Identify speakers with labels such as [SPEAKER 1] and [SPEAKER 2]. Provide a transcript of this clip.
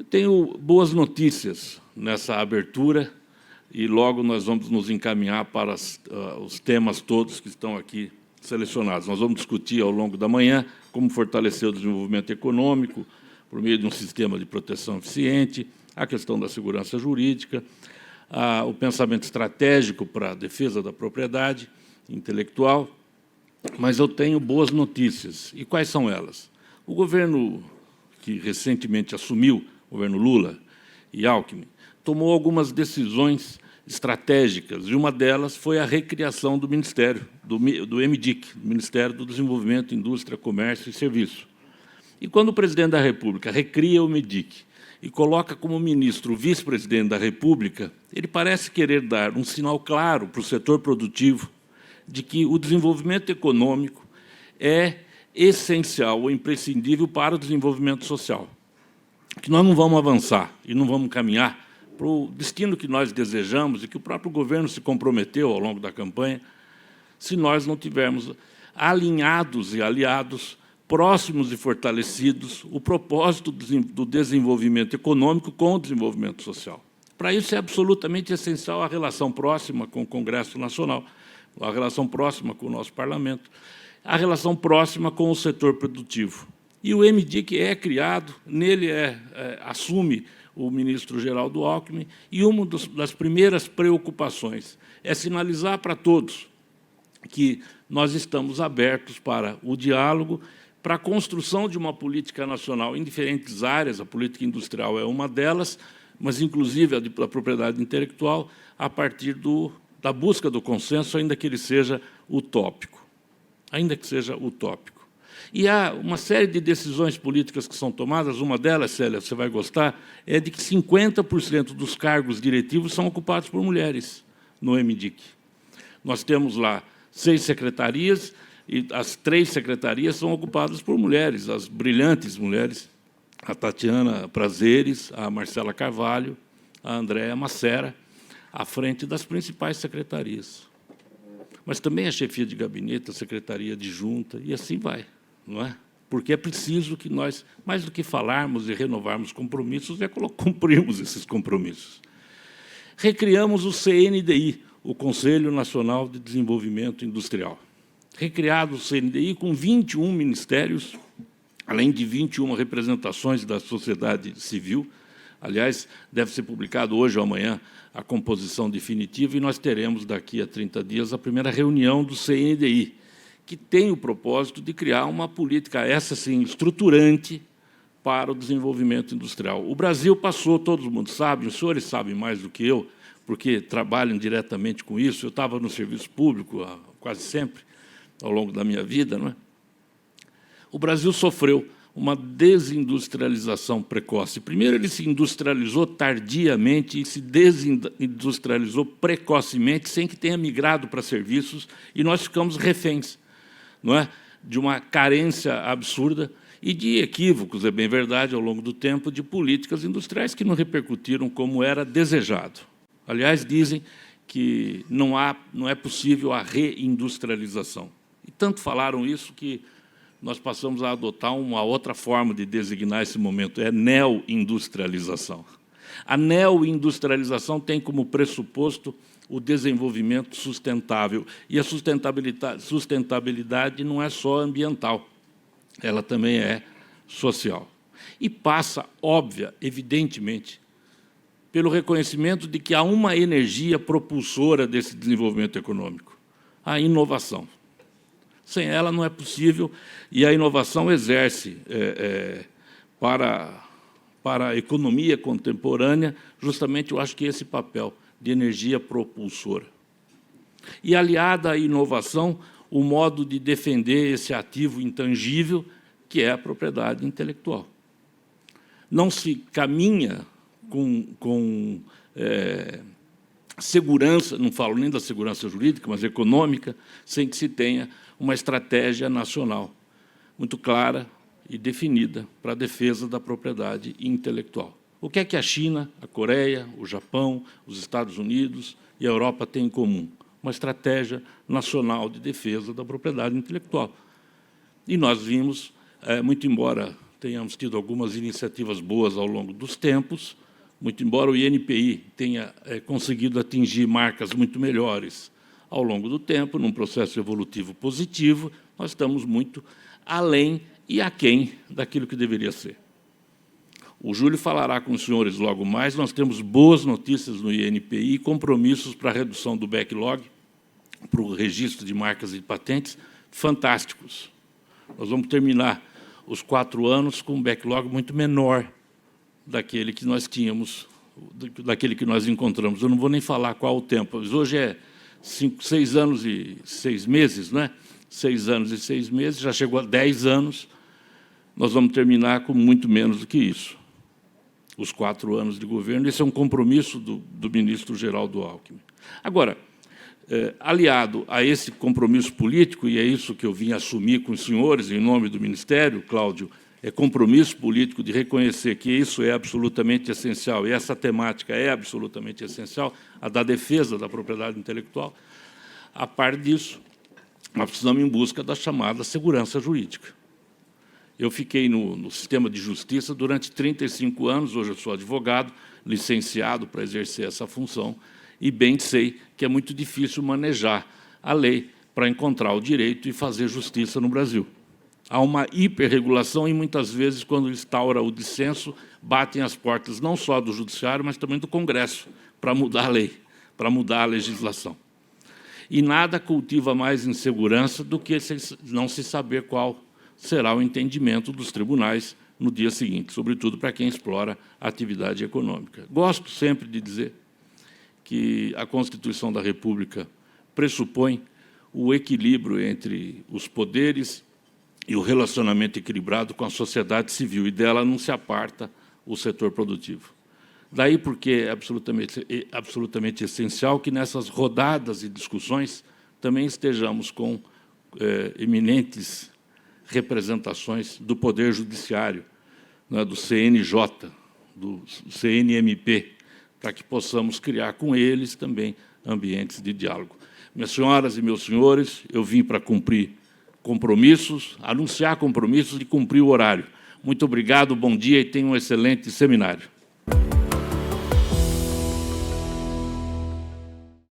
[SPEAKER 1] Eu tenho boas notícias nessa abertura e logo nós vamos nos encaminhar para os temas todos que estão aqui selecionados. Nós vamos discutir ao longo da manhã como fortalecer o desenvolvimento econômico por meio de um sistema de proteção eficiente, a questão da segurança jurídica, o pensamento estratégico para a defesa da propriedade intelectual, mas eu tenho boas notícias. E quais são elas? O governo que recentemente assumiu, o governo Lula e Alckmin, tomou algumas decisões estratégicas, e uma delas foi a recriação do Ministério, do MDIC, Ministério do Desenvolvimento, Indústria, Comércio e Serviço. E quando o presidente da República recria o MDIC e coloca como ministro o vice-presidente da República, ele parece querer dar um sinal claro para o setor produtivo de que o desenvolvimento econômico é essencial ou imprescindível para o desenvolvimento social, que nós não vamos avançar e não vamos caminhar para o destino que nós desejamos e que o próprio governo se comprometeu ao longo da campanha, se nós não tivermos alinhados e aliados, próximos e fortalecidos, o propósito do desenvolvimento econômico com o desenvolvimento social. Para isso é absolutamente essencial a relação próxima com o Congresso Nacional, a relação próxima com o nosso parlamento, a relação próxima com o setor produtivo. E o MDIC é criado, nele assume o ministro Geraldo Alckmin, e uma das primeiras preocupações é sinalizar para todos que nós estamos abertos para o diálogo, para a construção de uma política nacional em diferentes áreas, a política industrial é uma delas, mas, inclusive, a da propriedade intelectual, a partir da busca do consenso, ainda que ele seja utópico. Ainda que seja utópico. E há uma série de decisões políticas que são tomadas, uma delas, Célia, você vai gostar, é de que 50% dos cargos diretivos são ocupados por mulheres no MDIC. Nós temos lá 6 secretarias, e as 3 secretarias são ocupadas por mulheres, as brilhantes mulheres, a Tatiana Prazeres, a Marcela Carvalho, a Andréa Macera, à frente das principais secretarias. Mas também a chefia de gabinete, a secretaria adjunta, e assim vai, não é? Porque é preciso que nós, mais do que falarmos e renovarmos compromissos, é cumprirmos esses compromissos. Recriamos o CNDI, o Conselho Nacional de Desenvolvimento Industrial. Recriado o CNDI com 21 ministérios, além de 21 representações da sociedade civil. Aliás, deve ser publicado hoje ou amanhã a composição definitiva, e nós teremos, daqui a 30 dias, a primeira reunião do CNDI, que tem o propósito de criar uma política, essa sim, estruturante para o desenvolvimento industrial. O Brasil passou, todo mundo sabe, os senhores sabem mais do que eu, porque trabalham diretamente com isso. Eu estava no serviço público quase sempre, ao longo da minha vida, não é? O Brasil sofreu uma desindustrialização precoce. Primeiro, ele se industrializou tardiamente e se desindustrializou precocemente, sem que tenha migrado para serviços, e nós ficamos reféns, não é? De uma carência absurda e de equívocos, é bem verdade, ao longo do tempo, de políticas industriais que não repercutiram como era desejado. Aliás, dizem que não é possível a reindustrialização. E tanto falaram isso que nós passamos a adotar uma outra forma de designar esse momento, é neoindustrialização. A neoindustrialização tem como pressuposto o desenvolvimento sustentável. E a sustentabilidade não é só ambiental, ela também é social. E passa, óbvia, evidentemente, pelo reconhecimento de que há uma energia propulsora desse desenvolvimento econômico, a inovação. Sem ela não é possível, e a inovação exerce para a economia contemporânea, justamente, eu acho que esse papel de energia propulsora. E, aliada à inovação, o modo de defender esse ativo intangível, que é a propriedade intelectual. Não se caminha com segurança, não falo nem da segurança jurídica, mas econômica, sem que se tenha uma estratégia nacional muito clara e definida para a defesa da propriedade intelectual. O que é que a China, a Coreia, o Japão, os Estados Unidos e a Europa têm em comum? Uma estratégia nacional de defesa da propriedade intelectual. E nós vimos, muito embora tenhamos tido algumas iniciativas boas ao longo dos tempos, muito embora o INPI tenha conseguido atingir marcas muito melhores ao longo do tempo, num processo evolutivo positivo, nós estamos muito além e aquém daquilo que deveria ser. O Júlio falará com os senhores logo mais, nós temos boas notícias no INPI, compromissos para a redução do backlog, para o registro de marcas e patentes, fantásticos. Nós vamos terminar os 4 anos com um backlog muito menor daquele que nós tínhamos, daquele que nós encontramos. Eu não vou nem falar qual o tempo, mas hoje é 6 anos e 6 meses, né? 6 anos e 6 meses, já chegou a 10 anos, nós vamos terminar com muito menos do que isso. Os 4 anos de governo, esse é um compromisso do ministro Geraldo Alckmin. Agora, aliado a esse compromisso político, e é isso que eu vim assumir com os senhores, em nome do Ministério, Cláudio, é compromisso político de reconhecer que isso é absolutamente essencial, e essa temática é absolutamente essencial, a da defesa da propriedade intelectual. A par disso, nós precisamos ir em busca da chamada segurança jurídica. Eu fiquei no sistema de justiça durante 35 anos, hoje eu sou advogado, licenciado para exercer essa função, e bem sei que é muito difícil manejar a lei para encontrar o direito e fazer justiça no Brasil. Há uma hiperregulação e, muitas vezes, quando instaura o dissenso, batem as portas não só do Judiciário, mas também do Congresso, para mudar a lei, para mudar a legislação. E nada cultiva mais insegurança do que não se saber qual será o entendimento dos tribunais no dia seguinte, sobretudo para quem explora a atividade econômica. Gosto sempre de dizer que a Constituição da República pressupõe o equilíbrio entre os poderes e o relacionamento equilibrado com a sociedade civil, e dela não se aparta o setor produtivo. Daí porque é absolutamente essencial que nessas rodadas e discussões também estejamos com eminentes representações do Poder Judiciário, né, do CNJ, do CNMP, para que possamos criar com eles também ambientes de diálogo. Minhas senhoras e meus senhores, eu vim para cumprir compromissos, anunciar compromissos e cumprir o horário. Muito obrigado, bom dia e tenham um excelente seminário.